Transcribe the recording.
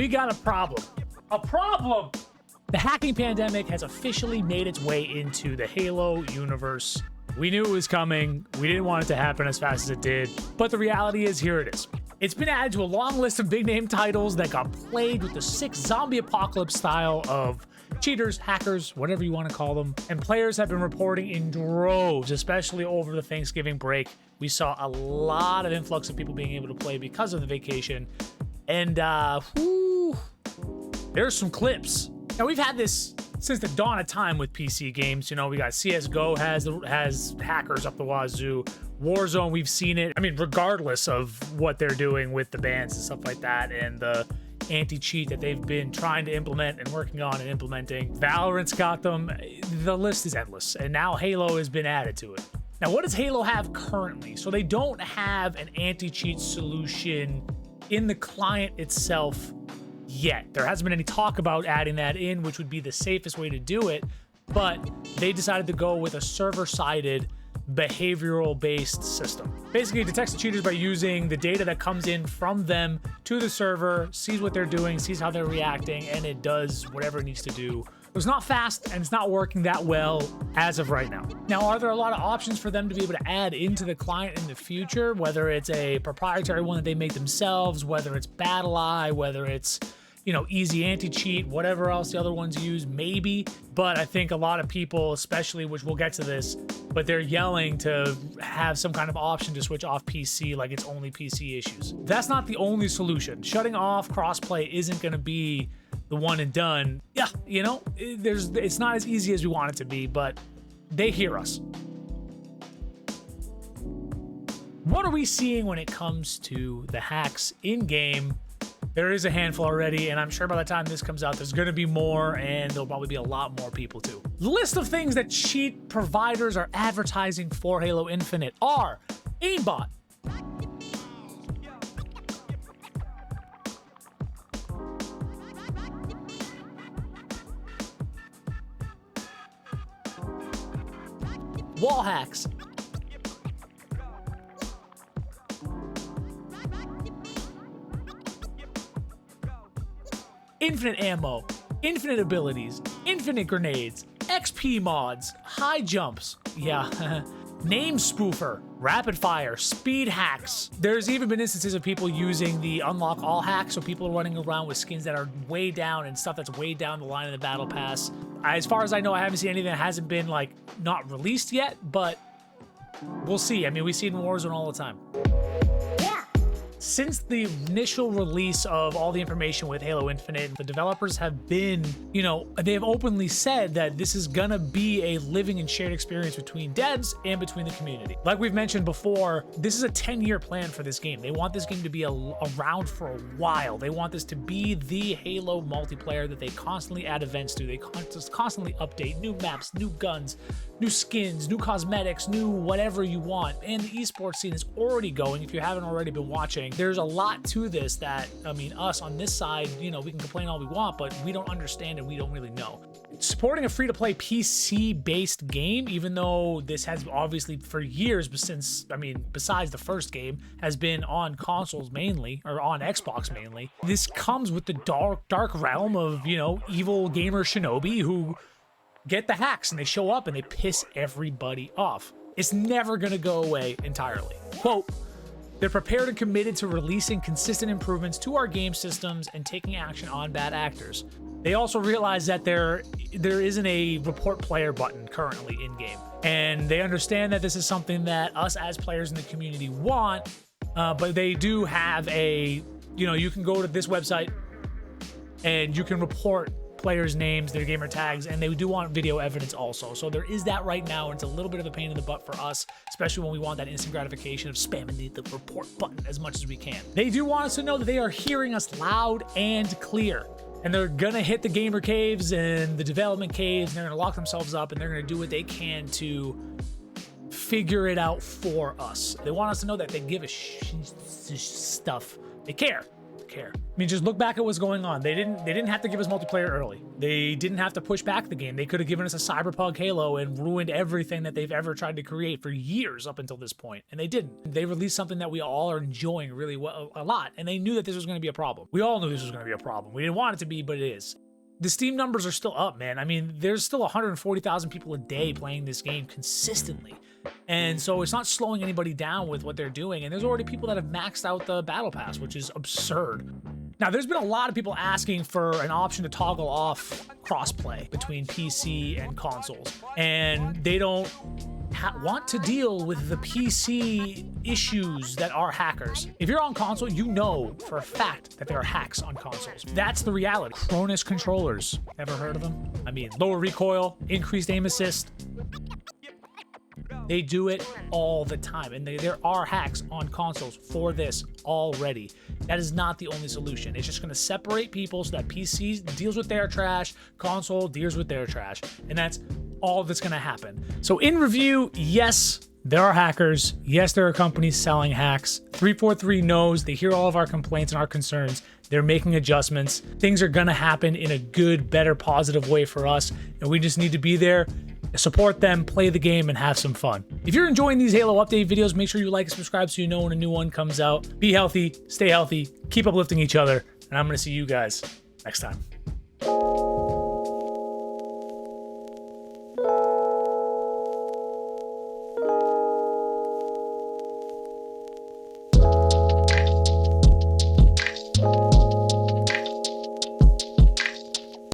we got a problem. A problem! The hacking pandemic has officially made its way into the Halo universe. We knew it was coming. We didn't want it to happen as fast as it did. But the reality is, here it is. It's been added to a long list of big name titles that got played with the sick zombie apocalypse style of cheaters, hackers, whatever you want to call them. And players have been reporting in droves, especially over the Thanksgiving break. We saw a lot of influx of people being able to play because of the vacation. And there's some clips. Now, we've had this since the dawn of time with PC games. You know, we got CSGO has hackers up the wazoo. Warzone, we've seen it. I mean, regardless of what they're doing with the bans and stuff like that, and the anti-cheat that they've been trying to implement and working on and implementing. Valorant's got them. The list is endless. And now Halo has been added to it. Now, what does Halo have currently? So they don't have an anti-cheat solution in the client itself yet. There hasn't been any talk about adding that in, which would be the safest way to do it, but they decided to go with a server-sided behavioral-based system. Basically, it detects the cheaters by using the data that comes in from them to the server, sees what they're doing, sees how they're reacting, and it does whatever it needs to do. It's not fast, and it's not working that well as of right now. Now, are there a lot of options for them to be able to add into the client in the future, whether it's a proprietary one that they make themselves, whether it's BattlEye, whether it's, you know, easy anti-cheat, whatever else the other ones use, maybe. But I think a lot of people, especially, which we'll get to this, but they're yelling to have some kind of option to switch off PC like it's only PC issues. That's not the only solution. Shutting off crossplay isn't going to be the one and done. Yeah, you know, it's not as easy as we want it to be, but they hear us. What are we seeing when it comes to the hacks in-game? There is a handful already, and I'm sure by the time this comes out, there's going to be more, and there'll probably be a lot more people too. The list of things that cheat providers are advertising for Halo Infinite are aimbot, wall hacks, infinite ammo, infinite abilities, infinite grenades, XP mods, high jumps, yeah, name spoofer, rapid fire, speed hacks. There's even been instances of people using the unlock all hack, so people are running around with skins that are way down and stuff that's way down the line in the battle pass. As far as I know, I haven't seen anything that hasn't been like not released yet, but we'll see. I mean, we see it in Warzone all the time. Since the initial release of all the information with Halo Infinite, the developers have been, you know, they have openly said that this is gonna be a living and shared experience between devs and between the community. Like we've mentioned before, this is a 10-year plan for this game. They want this game to be around for a while. They want this to be the Halo multiplayer that they constantly add events to. They constantly update new maps, new guns, new skins, new cosmetics, new whatever you want. And the esports scene is already going. If you haven't already been watching, there's a lot to this that, I mean, us on this side, you know, we can complain all we want, but we don't understand and we don't really know. Supporting a free-to-play PC-based game, even though this has obviously for years, but since, I mean, besides the first game, has been on consoles mainly, or on Xbox mainly, this comes with the dark realm of, you know, evil gamer shinobi who get the hacks and they show up and they piss everybody off. It's never gonna go away entirely. Quote, they're prepared and committed to releasing consistent improvements to our game systems and taking action on bad actors. They also realize that there isn't a report player button currently in game. And they understand that this is something that us as players in the community want, but they do have a, you know, you can go to this website and you can report players' names, their gamer tags, and they do want video evidence also. So there is that right now, and it's a little bit of a pain in the butt for us, especially when we want that instant gratification of spamming the report button as much as we can. They do want us to know that they are hearing us loud and clear, and they're gonna hit the gamer caves and the development caves, and they're gonna lock themselves up, and they're gonna do what they can to figure it out for us. They want us to know that they give a stuff. They care. care. I mean, just look back at what's going on. They didn't have to give us multiplayer early. They didn't have to push back the game. They could have given us a Cyberpunk Halo and ruined everything that they've ever tried to create for years up until this point, and they didn't. They released something that we all are enjoying really well, a lot, and they knew that this was going to be a problem. We all knew this was going to be a problem. We didn't want it to be, but it is. The Steam numbers are still up, man. I mean, there's still 140,000 people a day playing this game consistently. And so it's not slowing anybody down with what they're doing. And there's already people that have maxed out the Battle Pass, which is absurd. Now, there's been a lot of people asking for an option to toggle off crossplay between PC and consoles. And they don't want to deal with the PC issues that are hackers. If you're on console, you know for a fact that there are hacks on consoles. That's the reality. Cronus controllers, ever heard of them? I mean, lower recoil, increased aim assist. They do it all the time, and there are hacks on consoles for this already. That is not the only solution. It's just going to separate people so that PC deals with their trash, console deals with their trash, and that's all that's going to happen. So in review, yes, there are hackers. Yes, there are companies selling hacks. 343 knows. They hear all of our complaints and our concerns. They're making adjustments. Things are going to happen in a good, better, positive way for us, and we just need to be there, support them, play the game, and have some fun. If you're enjoying these Halo update videos, make sure you like and subscribe so you know when a new one comes out. Be healthy, stay healthy, keep uplifting each other, and I'm going to see you guys next time.